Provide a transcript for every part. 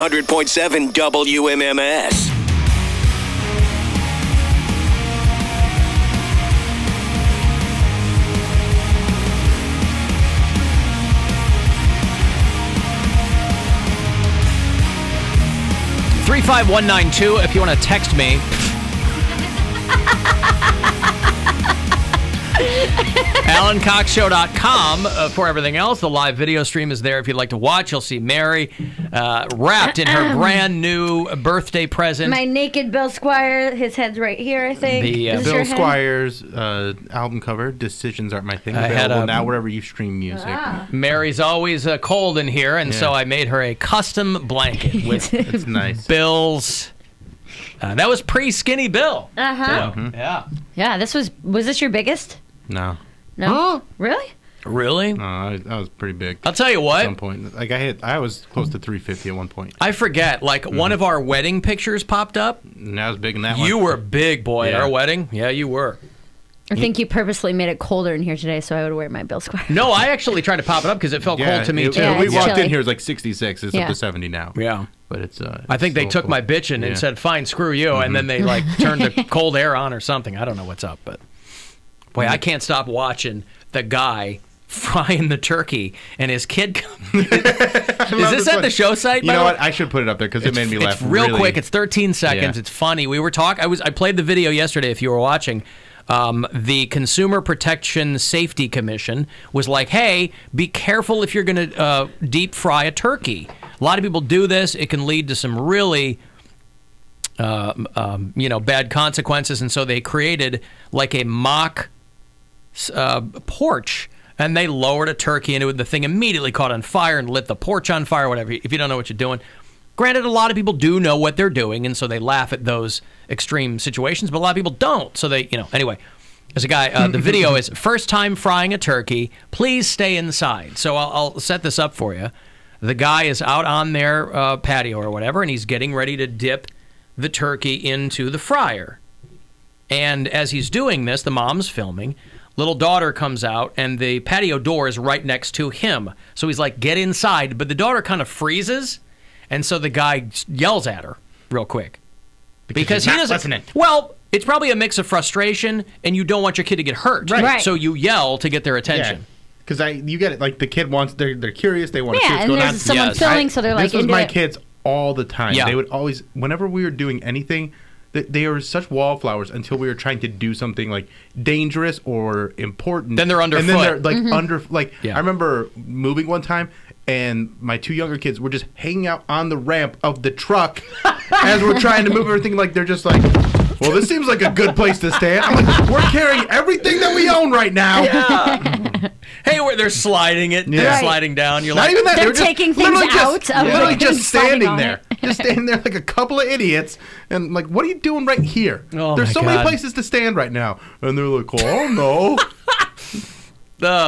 100.7 WMMS. $35192 if you want to text me. AlanCoxShow.com for everything else. The live video stream is there if you'd like to watch. You'll see Mary wrapped in her brand new birthday present. My naked Bill Squire. His head's right here, I think. The Bill Squire's album cover, Decisions Aren't My Thing. Available now wherever you stream music. Mary's always cold in here, and so I made her a custom blanket with It's nice. Bill's. That was pre-Skinny Bill. Yeah. Yeah, this was this your biggest? No. No? Huh? Really? Really? No, I was pretty big. I'll tell you what. At some point. Like I was close to 350 at one point. I forget. Like one of our wedding pictures popped up. And I was big in that one. You were big, boy, at our wedding. Yeah, you were. I think you purposely made it colder in here today so I would wear my Bill Squire. No, I actually tried to pop it up because it felt cold to me, too. We walked in here, it was like 66. It's up to 70 now. Yeah. But it's I think they took my bitchin' and said, fine, screw you. And then they like turned the cold air on or something. I don't know what's up, but boy, I can't stop watching the guy frying the turkey and his kid. Is this at the show site? You know what? I should put it up there because it made me laugh. It's real quick. It's 13 seconds. It's funny. We were talking. I played the video yesterday. If you were watching, the Consumer Protection Safety Commission was like, "Hey, be careful if you're going to deep fry a turkey. A lot of people do this. It can lead to some really." Bad consequences, and so they created like a mock porch, and they lowered a turkey into it. The thing immediately caught on fire and lit the porch on fire, whatever. If you don't know what you're doing. Granted, a lot of people do know what they're doing, and so they laugh at those extreme situations, but a lot of people don't. So they, anyway, there's a guy, the video is first time frying a turkey, please stay inside. So I'll set this up for you. The guy is out on their patio or whatever, and he's getting ready to dip the turkey into the fryer. And as he's doing this, the mom's filming. Little daughter comes out, and the patio door is right next to him. So he's like, get inside. But the daughter kind of freezes, and so the guy yells at her real quick. Because he doesn't listen. Well, it's probably a mix of frustration, and you don't want your kid to get hurt. Right. So you yell to get their attention. Because you get it. Like the kid wants, they're curious. They want to see what's and going on. there's someone filming, so they're like, this was into my it. kids all the time. Yeah. They would always, whenever we were doing anything, they were such wallflowers until we were trying to do something like dangerous or important. Then they're underfoot. And then they're like under, like, Yeah. I remember moving one time, and my two younger kids were just hanging out on the ramp of the truck as we're trying to move everything. Like, they're just like, well, this seems like a good place to stand. I'm like, we're carrying everything that we own right now. Yeah. Hey, where they're sliding it, they're sliding down. You're Not like, even that. They're just taking things literally out just, of it literally and just sliding standing on there. Just standing there like a couple of idiots. And like, what are you doing right here? Oh, There's my so many God. places to stand right now. And they're like, oh, no.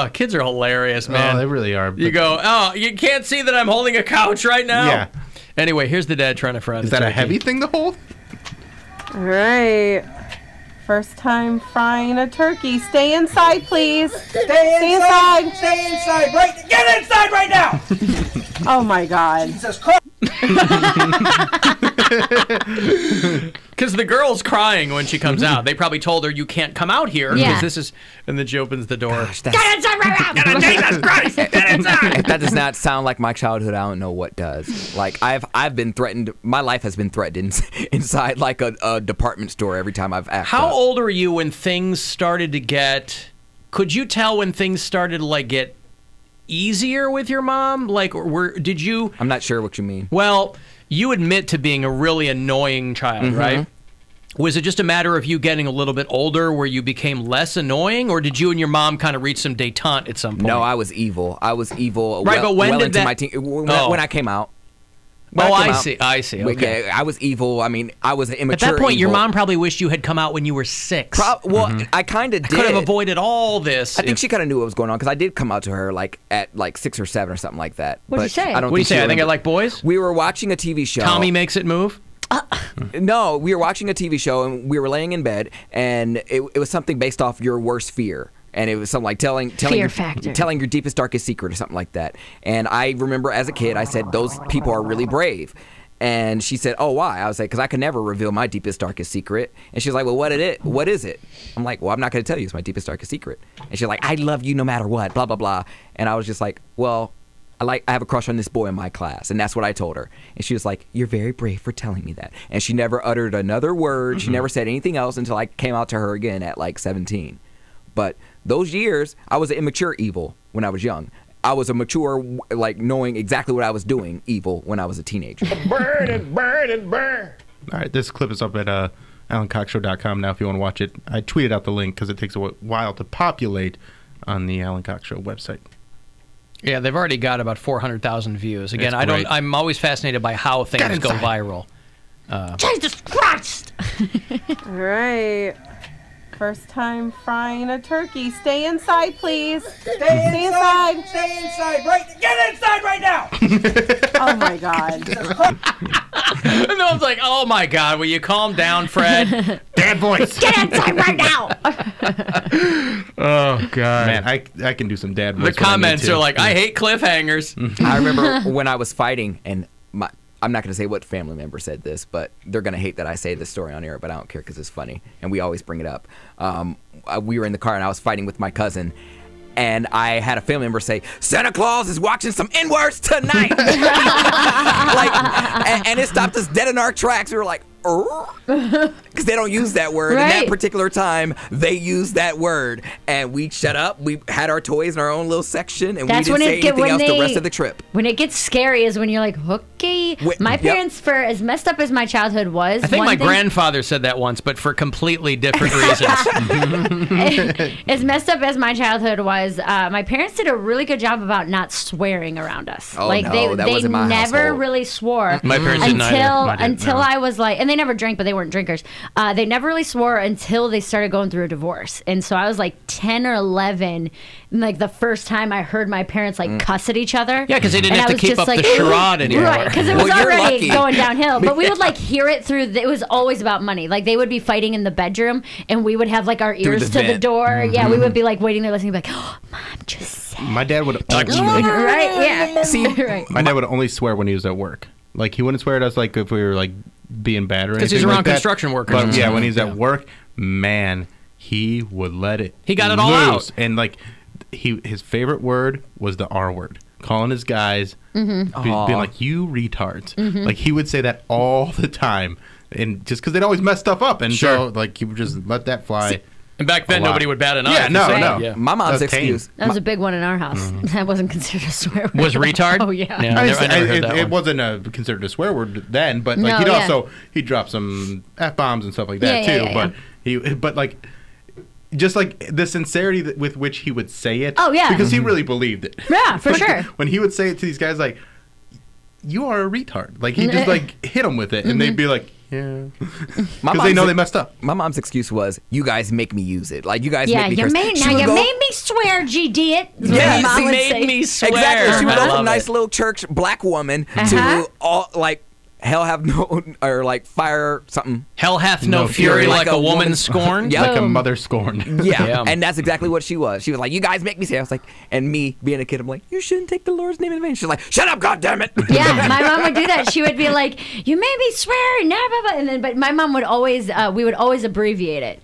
Kids are hilarious, man. Oh, they really are. You go, oh, you can't see that I'm holding a couch right now? Yeah. Anyway, here's the dad trying to fry Is that a heavy thing to hold? All right. First time frying a turkey. Stay inside, please. Stay inside. Stay inside. Right. Get inside right now. Oh my God. Jesus Christ. Because the girl's crying when she comes out. They probably told her, you can't come out here. Yeah. Because this is, and then she opens the door. Get inside right now. Jesus Christ. Get inside. If that does not sound like my childhood, I don't know what does. Like I've been threatened. My life has been threatened inside like a department store every time I've acted. How old were you when things started to get, could you tell when things started to like get easier with your mom? Like, did you? I'm not sure what you mean. Well, you admit to being a really annoying child, right? Was it just a matter of you getting a little bit older where you became less annoying, or did you and your mom kind of reach some détente at some point? No, I was evil. I was evil. Right, but when did into that? my when I came out. Oh, I see. I see. Okay. Yeah, I was evil. I mean, I was immature. At that point, your evil. mom probably wished you had come out when you were 6. Well, I kind of did. Could have avoided all this. I think she kind of knew what was going on because I did come out to her like at like 6 or 7 or something like that. What'd you say? I don't What do you think say? she I think I remembered. like boys. We were watching a TV show. Tommy makes it move. No, we were watching a TV show and we were laying in bed and it was something based off your worst fear. And it was something like telling your deepest, darkest secret or something like that. And I remember as a kid, I said, those people are really brave. And she said, "Oh, why?" I was like, "Because I could never reveal my deepest, darkest secret." And she's like, "Well, what is it?" I'm like, "Well, I'm not going to tell you. It's my deepest, darkest secret." And she's like, "I love you no matter what, blah, blah, blah." And I was just like, "Well, I have a crush on this boy in my class." And that's what I told her. And she was like, "You're very brave for telling me that." And she never uttered another word. She never said anything else until I came out to her again at like 17. But those years, I was an immature evil when I was young. I was a mature, like, knowing exactly what I was doing, evil, when I was a teenager. Burn and burn and burn. All right, this clip is up at AlanCoxShow.com now if you want to watch it. I tweeted out the link because it takes a while to populate on the Alan Cox Show website. Yeah, they've already got about 400,000 views. Again, It's great. I'm always fascinated by how things go viral. Jesus Christ! All right. First time frying a turkey. Stay inside, please. Stay inside. Stay inside. Get inside right now. Oh my God. And I was like, oh my God, will you calm down, Fred? Dad voice. Get inside right now! Oh, God. Man, I can do some dad voice. The comments are like, I hate cliffhangers. I remember when I was fighting, and I'm not going to say what family member said this, but they're going to hate that I say this story on air, but I don't care because it's funny, and we always bring it up. We were in the car, and I was fighting with my cousin, and I had a family member say, "Santa Claus is watching some N-words tonight." and it stopped us dead in our tracks. We were like, because they don't use that word. Right. In that particular time, they used that word, and we shut up. We had our toys in our own little section, and That's we when didn't say anything else the rest of the trip. When it gets scary is when you're like, okay. My Yep. parents, for as messed up as my childhood was, I think one my thing- grandfather said that once, but for completely different reasons. as messed up as my childhood was, my parents did a really good job about not swearing around us. Oh, like no, that they wasn't my never household. really swore My parents didn't either. Mine didn't, until no. I was like, and they never drank, but they weren't drinkers. They never really swore until they started going through a divorce. And so I was like 10 or 11, and like the first time I heard my parents like cuss at each other. Yeah, because they didn't And have I to was keep just up like, the charade anymore. Right, because it was Well, you're already lucky. going downhill. But we would like hear it through. It was always about money. Like they would be fighting in the bedroom, and we would have like our ears the to the vent. door. Yeah, we would be like waiting there listening, like, oh, Mom just said. My dad would Right? Yeah. See, right. my dad would only swear when he was at work. Like he wouldn't swear at us like if we were like being bad or anything. Because he's like around that. construction workers But and yeah, stuff. when he's Yeah. at work, man, he would let it. He got it all loose. out. And like his favorite word was the R word. Calling his guys, being like, "You retards." Like he would say that all the time, and just because they'd always mess stuff up, and so Sure. like he would just let that fly. And back then, A lot. nobody would bat an eye. Yeah, if you no, said no. that. Yeah. my mom's That's tame. excuse. That was a big one in our house. That wasn't considered a swear word. Was retard? Oh, yeah. I never heard that it one. wasn't considered a swear word then, but like No, he'd yeah. also he'd drop some F bombs and stuff like that Yeah, too. yeah, But like just like the sincerity with which he would say it. Oh, yeah. because he really believed it. Yeah, for Like, sure. When he would say it to these guys, like, "You are a retard," like he just like hit them with it, and they'd be like, "Yeah," My because they know mom's- they messed up. My mom's excuse was, "You guys make me use it. Like you guys Yeah, make me you curse." made She would you go- made me swear, G did. Yeah, Mom she would made say. me swear. Exactly. She would I go from love nice it. little church black woman Uh-huh. to all like hell have no or like fire something. Hell hath no, No fury fury like, like a a woman woman- scorned. Yeah. Like a Boom. mother scorned. Yeah. Yeah. And that's exactly what she was. She was like, "You guys make me say." I was like, and me being a kid, I'm like, "You shouldn't take the Lord's name in vain." She's like, "Shut up, goddammit." Yeah, my mom would do that. She would be like, "You made me swear," and blah, blah, blah. And then, but my mom would always, we would always abbreviate it.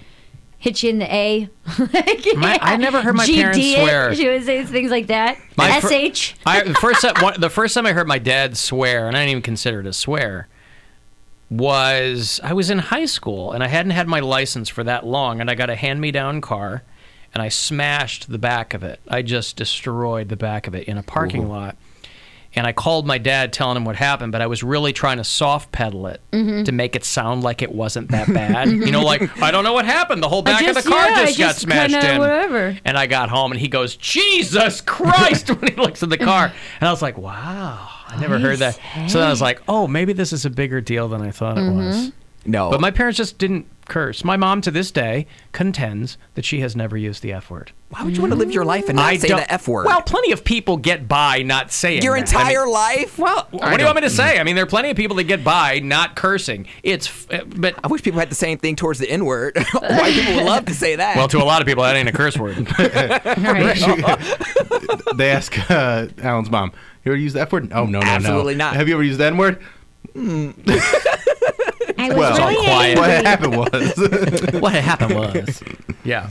Hit you in the A. I never heard my GD parents it. swear. She would say things like that. My fr- SH. The first time I heard my dad swear, and I didn't even consider it a swear, was I was in high school, and I hadn't had my license for that long, and I got a hand-me-down car, and I smashed the back of it. I just destroyed the back of it in a parking lot. And I called my dad telling him what happened, but I was really trying to soft pedal it to make it sound like it wasn't that bad. You know, like, I don't know what happened. The whole back of the car just got smashed kinda in. Whatever. And I got home, and he goes, "Jesus Christ," when he looks at the car. And I was like, wow, I never heard that. So then I was like, oh, maybe this is a bigger deal than I thought it was. No. But my parents just didn't curse. My mom, to this day, contends that she has never used the F word. Why would you want to live your life and not say don't- the F word? Well, plenty of people get by not saying your that. I mean, entire life? Well, what do you want me to say? I mean, there are plenty of people that get by not cursing. But I wish people had the same thing towards the N word. White people would love to say that. well, to a lot of people, that ain't a curse word. They ask Alan's mom, "You ever use the F word?" "Oh, no, no, Absolutely no." not. "Have you ever used the N word?" I was Well, really quiet. What happened was. What had happened was, yeah.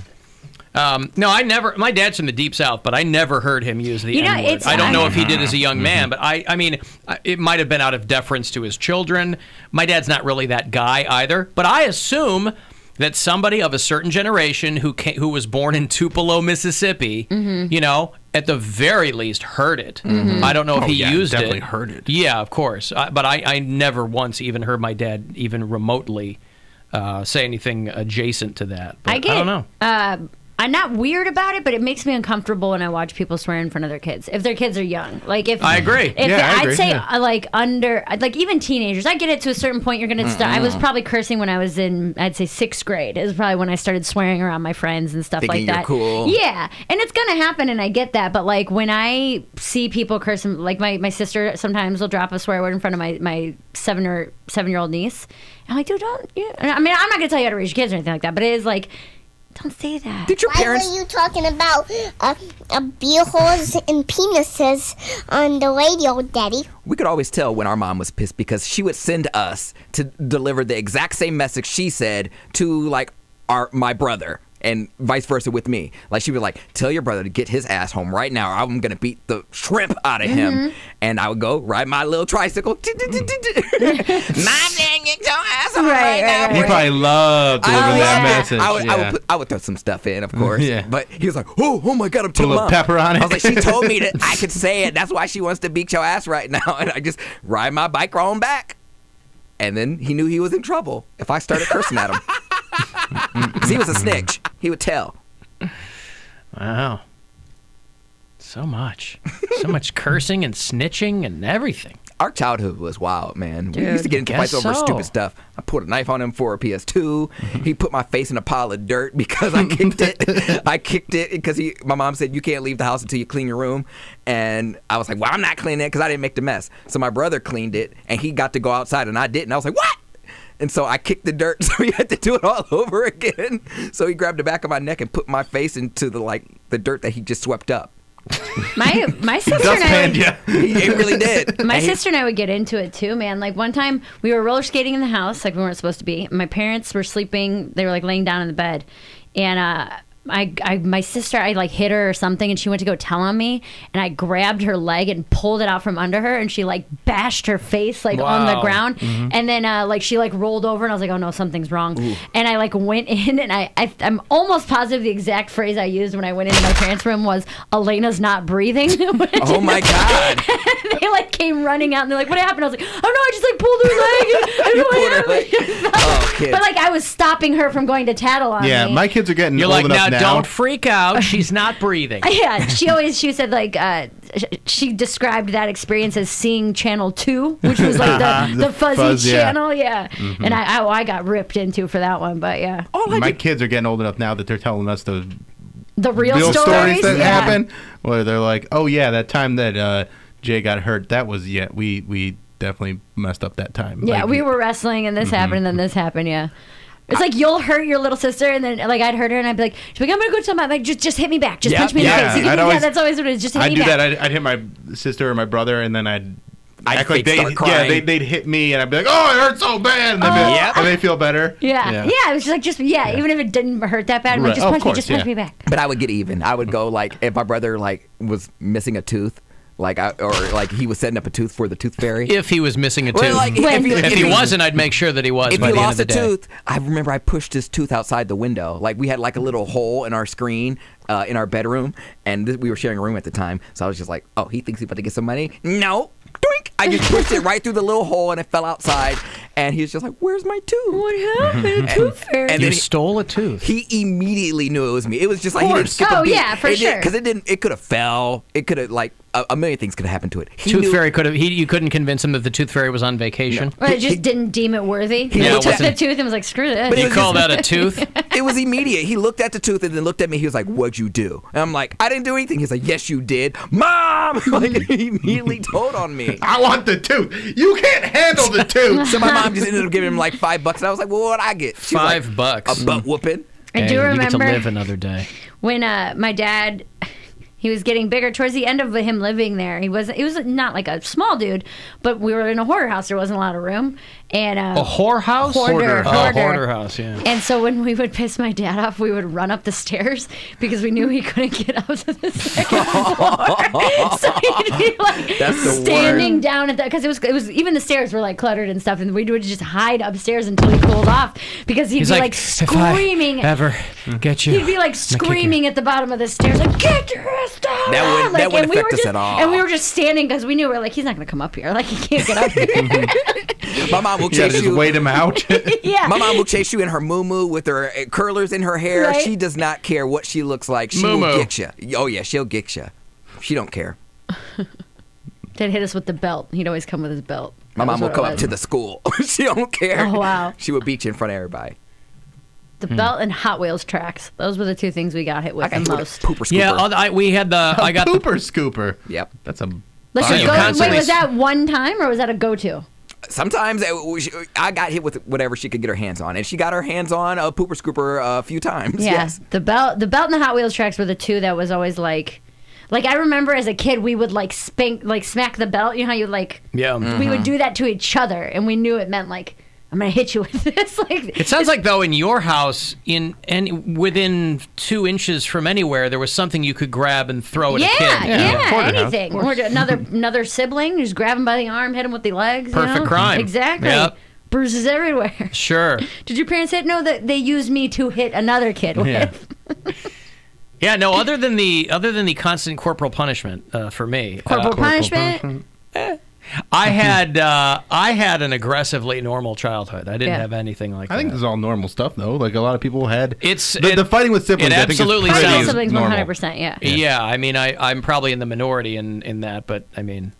No, I never. My dad's from the Deep South, but I never heard him use the N-word. it's- I don't know if he did as a young man, but I mean, it might have been out of deference to his children. My dad's not really that guy either, but I assume that somebody of a certain generation who was born in Tupelo, Mississippi, you know, at the very least heard it. I don't know if he used definitely it. heard it. Yeah, of course. But I never once even heard my dad even remotely say anything adjacent to that. But I don't know. I'm not weird about it, but it makes me uncomfortable when I watch people swear in front of their kids. If their kids are young, like if I agree. If Yeah, I agree, I'd say yeah. like under, like even teenagers. I get it to a certain point. You're gonna start. I was probably cursing when I was in, I'd say 6th grade. It was probably when I started swearing around my friends and stuff Thinking like you're that. cool. Yeah, and it's gonna happen, and I get that. But like when I see people cursing, like my sister sometimes will drop a swear word in front of my 7-year-old niece. I'm like, dude, don't. Yeah. I mean, I'm not gonna tell you how to raise your kids or anything like that, but it is like, don't say that. Did your Why parents? were you talking about beer holes and penises on the radio, Daddy? We could always tell when our mom was pissed because she would send us to deliver the exact same message she said to like my brother. And vice versa with me. Like she would like, tell your brother to get his ass home right now or I'm gonna beat the shrimp out of him. And I would go ride my little tricycle. Mom, get your ass home right now. He probably loved delivering that message. I would throw some stuff in, of course. Yeah. But he was like, oh my God, I'm Put a telling little Mom. pepper on it. I was like, she told me that I could say it. That's why she wants to beat your ass right now. And I just ride my bike on back. And then he knew he was in trouble if I started cursing at him. Because he was a snitch. He would tell. Wow. So much cursing and snitching and everything. Our childhood was wild, man. Dude, we used to get into guess fights over so. stupid stuff. I pulled a knife on him for a PS2. He put my face in a pile of dirt because I kicked it. I kicked it because my mom said, you can't leave the house until you clean your room. And I was like, well, I'm not cleaning it because I didn't make the mess. So my brother cleaned it, and he got to go outside, and I didn't. I was like, what? And so I kicked the dirt, so he had to do it all over again. So he grabbed the back of my neck and put my face into the dirt that he just swept up. My sister and I would, He really did. my And he- sister and I would get into it too, man. Like one time we were roller skating in the house, like we weren't supposed to be. My parents were sleeping; they were like laying down in the bed, and my sister, I like hit her or something, and she went to go tell on me, and I grabbed her leg and pulled it out from under her, and she like bashed her face like on the Wow. ground, and then like she like rolled over, and I was like, oh no, something's wrong, and I like went in, and I'm almost positive the exact phrase I used when I went into my parents' room was, Elena's not breathing. Oh my God. They like came running out and they're like, what happened? I was like, oh no, I just like pulled her leg. I don't know pulled her what leg. happened. Oh, kids. But like I was stopping her from going to tattle on Yeah, me. my kids are getting You're old like, enough now now. don't freak out. She's not breathing. Yeah, she said like she described that experience as seeing Channel 2, which was like the fuzzy fuzz, yeah. channel, yeah. And I got ripped into for that one, but yeah, My kids are getting old enough now that they're telling us the the real real stories that yeah. happen. Where they're like, oh yeah, that time that Jay got hurt, that was we definitely messed up that time. Yeah, Like, we were wrestling and this happened and then this happened, yeah. It's like you'll hurt your little sister and then like I'd hurt her and I'd be like, she's like, I'm gonna go tell my like just hit me back. Just punch me in the Yeah, face. I'd Yeah, always- that's always what it is. Just hit I'd me do back. that. I'd hit my sister or my brother, and then I'd act like fake start crying. they'd hit me, and I'd be like, "Oh, it hurts so bad," and they'd be like, Yep. and they feel better. Yeah. It was just even if it didn't hurt that bad, I'm like, Right. just Oh, of punch me, course, just punch yeah. me back. But I would get even. I would go like if my brother like was missing a tooth, or like he was setting up a tooth for the tooth fairy. If he was missing a tooth. Well, like, When- if he wasn't, I'd make sure that he was if by he the end of lost the a day. tooth, I remember I pushed his tooth outside the window. Like we had like a little hole in our screen in our bedroom, and we were sharing a room at the time. So I was just like, oh, he thinks he's about to get some money. No. Doink! I just pushed it right through the little hole and it fell outside. And he was just like, "Where's my tooth?" What happened? Tooth fairy. and You then he- stole a tooth. He immediately knew it was me. It was just like he didn't skip a Oh, beat. yeah, for sure. Because it didn't. It could have fell. It could have like a million things could have happened to it. He Tooth knew- Fairy could have. You couldn't convince him that the Tooth Fairy was on vacation. Or I just didn't deem it worthy. Yeah, He it took the wasn't- tooth and was like, screw this. But it You was call just- that a tooth? It was immediate. He looked at the tooth and then looked at me. He was like, "What'd you do?" And I'm like, "I didn't do anything." He's like, "Yes, you did, Mom." Like he immediately told on me. I want the tooth. You can't handle the tooth. So my mom just ended up giving him like $5, and I was like, "Well, what'd I get?" She was like, $5. a butt whooping. I Hey, do You get to remember live another day. when my dad, He was getting bigger towards the end of him living there. He was not like a small dude, but we were in a hoarder house. There wasn't a lot of room. And a whore house? Hoarder. Hoarder house, yeah. And so when we would piss my dad off, we would run up the stairs because we knew he couldn't get up to the second floor. So he'd be like standing down at the, because it was even the stairs were like cluttered and stuff, and we would just hide upstairs until he cooled off because he'd be like screaming. If I ever get you, he'd be like screaming at the bottom of the stairs, like, get your ass down. That wouldn't affect us at all. And we were just standing because we knew we were like, he's not going to come up here. Like, he can't get up here. My mom will chase you. Just wait him out. Yeah. My mom will chase you in her moo-moo with her curlers in her hair. Right? She does not care what she looks like. She will get you. Oh, yeah, she'll get you. She don't care. They'd hit us with the belt. He'd always come with his belt. My mom will come up to the school. She don't care. Oh, wow. She would beat you in front of everybody. The belt and Hot Wheels tracks. Those were the two things we got hit with the most. Pooper scooper. Yeah, we had the. I got pooper scooper. Yep. That's a. Let's just go. Wait, was that one time or was that a go-to? Sometimes I got hit with whatever she could get her hands on, and she got her hands on a pooper scooper a few times. Yeah, yes. the belt and the Hot Wheels tracks were the two that was always like I remember as a kid we would like smack the belt. You know how you like? Yeah. We would do that to each other, and we knew it meant like, I'm gonna hit you with this. Like, it sounds like though in your house, within 2 inches from anywhere, there was something you could grab and throw at a kid. Yeah, anything. Or another sibling, just grab him by the arm, hit him with the legs. Perfect crime. Exactly. Yep. Bruises everywhere. Sure. Did your parents hit? No, that they used me to hit another kid with. Yeah. No. Other than the constant corporal punishment for me. Corporal punishment. I had an aggressively normal childhood. I didn't have anything like that. I think this is all normal stuff, though. Like a lot of people had. The fighting with siblings. It absolutely I think Fighting sounds with siblings, normal. 100%. Yeah. Yeah. I mean, I'm probably in the minority in that, but I mean,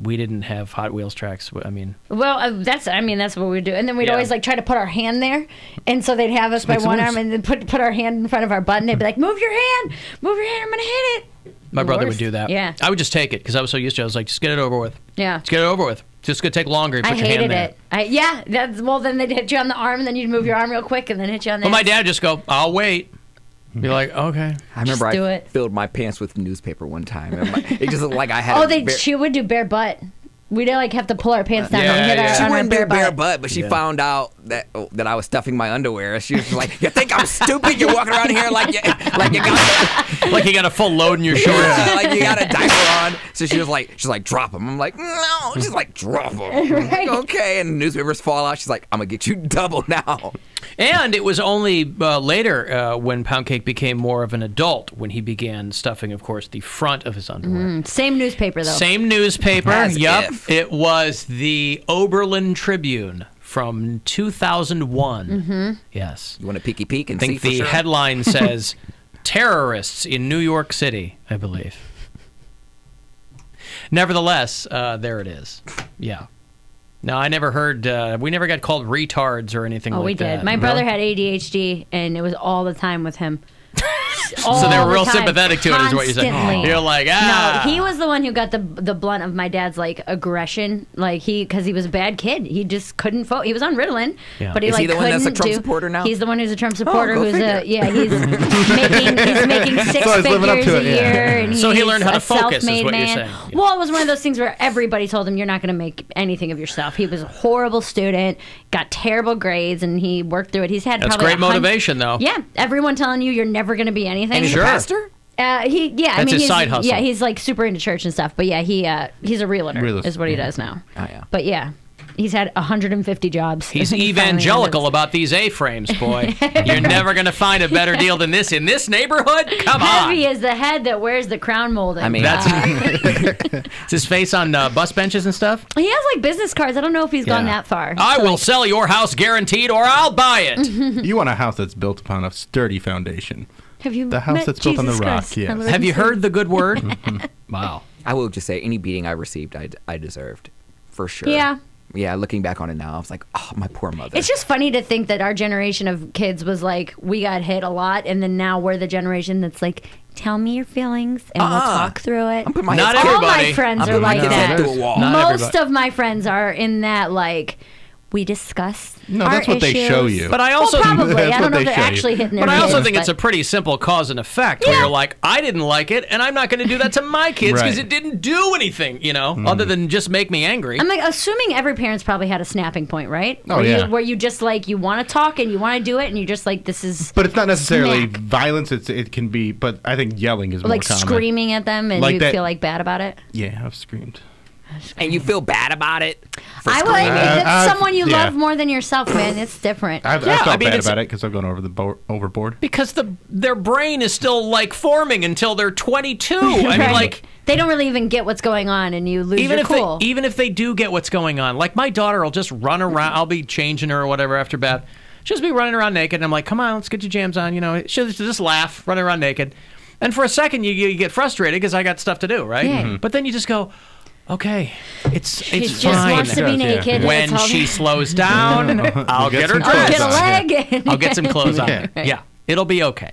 we didn't have Hot Wheels tracks. I mean, well, that's what we would do, and then we'd always like try to put our hand there, and so they'd have us by one arm, and then put our hand in front of our butt, and they'd be like, "Move your hand, I'm gonna hit it." My brother would do that. Yeah. I would just take it because I was so used to it. I was like, just get it over with. Yeah. Just get it over with. It's just going to take longer. You put your hand there. I hated it. Well, then they'd hit you on the arm, and then you'd move your arm real quick, and then hit you on the Well, my dad would just go, I'll wait. Be like, okay. I remember do I it. filled my pants with newspaper one time. And it just looked like I had she would do bare butt. We'd like have to pull our pants down and hit our She on our wouldn't do bare butt. butt, but she found out that I was stuffing my underwear. She was like, "You think I'm stupid? You're walking around here like you got a full load in your shorts. like you got a diaper on." So she's like, "Drop them." I'm like, "No." She's like, "Drop them." Right. Like, okay. And newspapers fall out. She's like, "I'm gonna get you double now." And it was only later when Poundcake became more of an adult when he began stuffing, of course, the front of his underwear. Same newspaper though. Same newspaper. As Yep. if. It was the Oberlin Tribune from 2001. Mm-hmm. Yes. You want to peeky peek and I think see the for sure? headline says, "Terrorists in New York City," I believe. Nevertheless, there it is. Yeah. No, I never heard. We never got called retards or anything like that. Oh, we did. My brother had ADHD, and it was all the time with him. So they were real sympathetic to it, is what you're saying. Constantly. You're like, No, he was the one who got the blunt of my dad's like aggression, like because he was a bad kid. He just couldn't focus. He was on Ritalin, but he Is like he the one that's a couldn't Trump do- supporter now? He's the one who's a Trump supporter. go Who's figure. he's making six So he's living up figures to a it, yeah. year, and So he he's learned how to a focus, is self-made what you're man. saying. Yeah. Well, it was one of those things where everybody told him you're not going to make anything of yourself. He was a horrible student, got terrible grades, and he worked through it. He's had That's probably great motivation, though. Yeah, everyone telling you you're never going to be anything. And he's Sure. a pastor? That's his side hustle. Yeah, he's like super into church and stuff. But yeah, he's a realtor Realist, is what he does now. Oh, yeah. But yeah, he's had 150 jobs. He's He finally evangelical has- about these A-frames, boy. You're never going to find a better deal than this in this neighborhood. Come Heavy on. is the head that wears the crown molding. I mean, Is his face on bus benches and stuff? he has like business cards. I don't know if he's gone Yeah. that far. I So, will like, sell your house guaranteed, or I'll buy it. You want a house that's built upon a sturdy foundation. Have you The house met that's built on the Jesus rock, Christ? yes. Our Lord Have you and Savior? heard the good word? Wow. I will just say, any beating I received, I deserved, for sure. Yeah. Yeah, looking back on it now, I was like, oh, my poor mother. It's just funny to think that our generation of kids was like, we got hit a lot, and then now we're the generation that's like, tell me your feelings, and we'll talk through it. I'm putting my Not head All everybody. my friends I'm are putting my like head that. through a wall. Not Most everybody. of my friends are in that like, we discuss. No, our that's what they issues. show you. But I also probably. That's I don't what know they if they're show you. actually hitting their But I also kids, think it's a pretty simple cause and effect where you're like, I didn't like it, and I'm not going to do that to my kids because Right. it didn't do anything, you know, other than just make me angry. I'm like assuming every parent's probably had a snapping point, right? Oh, where yeah. where you just like you want to talk and you want to do it, and you're just like this is. But it's not necessarily smack. violence. It can be, but I think yelling is more Like common. screaming at them, and Like you that- feel like bad about it. Yeah, I've screamed. And you feel bad about it? For I would. screaming? If it's I've- someone you yeah. love more than yourself, man, it's different. I've Yeah, felt I mean, bad it's- about it because I've gone overboard. Because their brain is still like forming until they're 22. I mean, Right. like they don't really even get what's going on, and you lose even your if cool. even if they do get what's going on, like my daughter will just run around. I'll be changing her or whatever after bed. She'll just be running around naked, and I'm like, "Come on, let's get your jams on." You know, she'll just laugh, running around naked, and for a second you get frustrated because I got stuff to do, right? Yeah. But then you just go, "Okay, it's she just fine." wants to be Yeah. naked. and When it's all she good. slows down, I'll get get her some I'll dressed. get a leg. I'll get some clothes on. Yeah. Yeah, it'll be okay.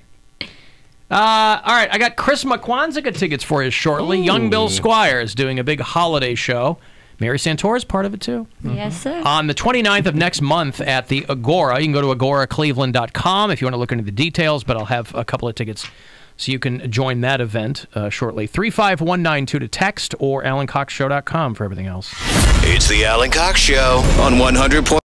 All right, I got Chris McQuanzica tickets for you shortly. Young Bill Squire is doing a big holiday show. Mary Santora is part of it, too. Yes, sir. On the 29th of next month at the Agora. You can go to agoracleveland.com if you want to look into the details, but I'll have a couple of tickets so you can join that event shortly. 35192 to text or alancoxshow.com for everything else. It's the Alan Cox Show on 100.